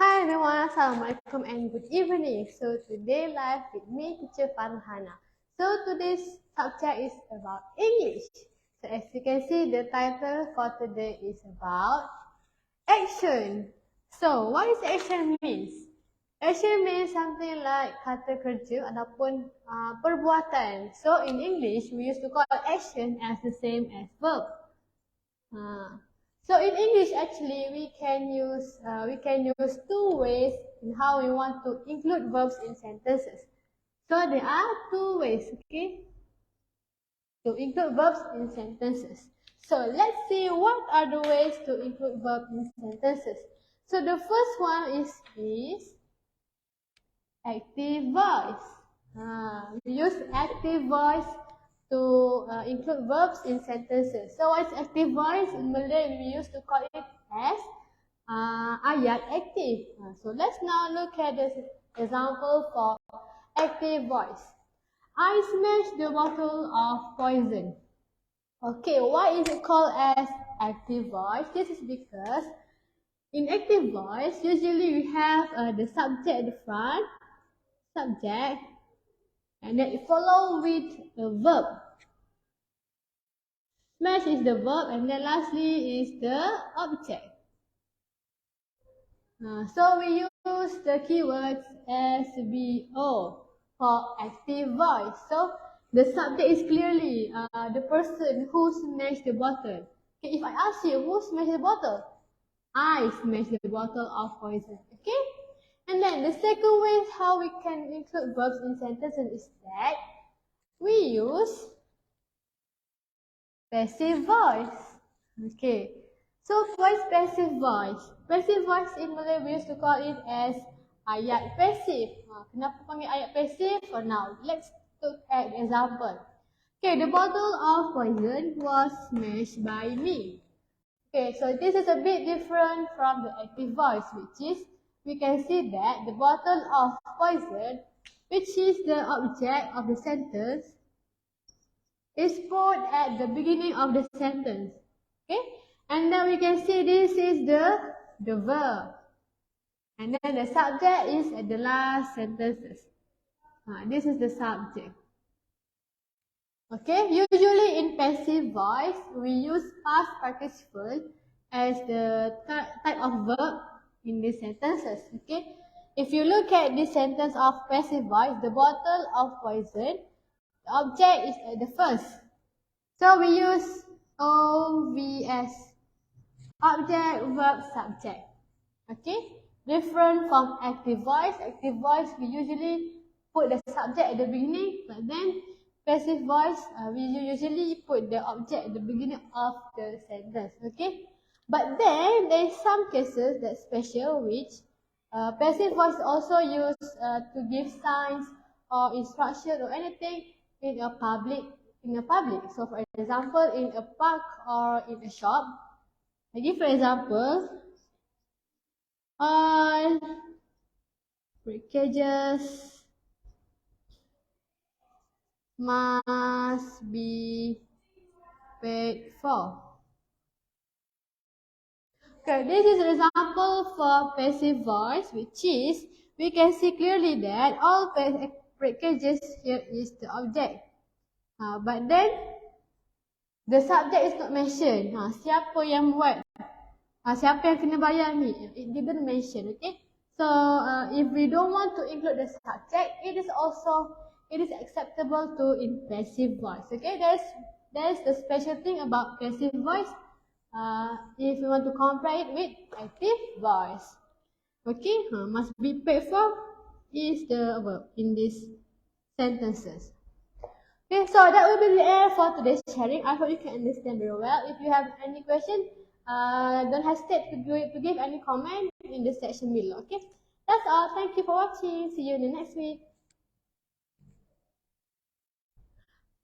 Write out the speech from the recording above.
Hi everyone, Assalamualaikum and good evening. So today live with me, teacher Farhana. So today's subject is about English. So as you can see, the title for today is about action. So what is action means? Action means something like kata kerja ataupun perbuatan. So in English, we used to call action as the same as verb. So in English, actually, we can use two ways in how we want to include verbs in sentences. So there are two ways, okay, to include verbs in sentences. So let's see what are the ways to include verbs in sentences. So the first one is active voice. We use active voice to include verbs in sentences. So what is active voice? In Malay, we used to call it as ayat active. So let's now look at this example for active voice. I smashed the bottle of poison. Okay, why is it called as active voice? This is because in active voice, usually we have the subject at the front, subject, and then it follows with the verb. Smash is the verb, and then lastly is the object. So we use the keywords SBO for active voice. So the subject is clearly the person who smashed the bottle. Okay, if I ask you, who smashed the bottle? I smashed the bottle of poison. Okay? And then the second way how we can include verbs in sentences is that we use passive voice. Okay. So what is passive voice? Passive voice in Malay we used to call it as ayat passive. Kenapa panggil ayat passive? For now, let's look at the example. Okay, the bottle of poison was smashed by me. Okay, so this is a bit different from the active voice, which is we can see that the bottle of poison, which is the object of the sentence, is put at the beginning of the sentence. Okay, and then we can see this is the verb, and then the subject is at the last sentences. This is the subject. Okay, usually in passive voice, we use past participle as the type of verb in these sentences. Okay, if you look at this sentence of passive voice, the bottle of poison, the object is at the first. So we use OVS, object, verb, subject. Okay, different from active voice. Active voice, we usually put the subject at the beginning, but then passive voice, we usually put the object at the beginning of the sentence. Okay, but then there is some cases that's special, which passive voice also used to give signs or instruction or anything in a public. So for example, in a park or in a shop, I give an example. All breakages must be paid for. Okay, this is an example for passive voice, which is we can see clearly that all breakages here is the object. But then the subject is not mentioned. Siapa yang buat? Siapa yang kena bayar ni? It didn't mention. Okay. So if we don't want to include the subject, it is acceptable to in passive voice. Okay. That's the special thing about passive voice. If we want to compare it with active voice. Okay. Must be paid for is the verb in these sentences. Okay, so that will be the end for today's sharing. I hope you can understand very well. If you have any question, don't hesitate to give any comment in the section below. Okay, that's all. Thank you for watching. See you in the next week.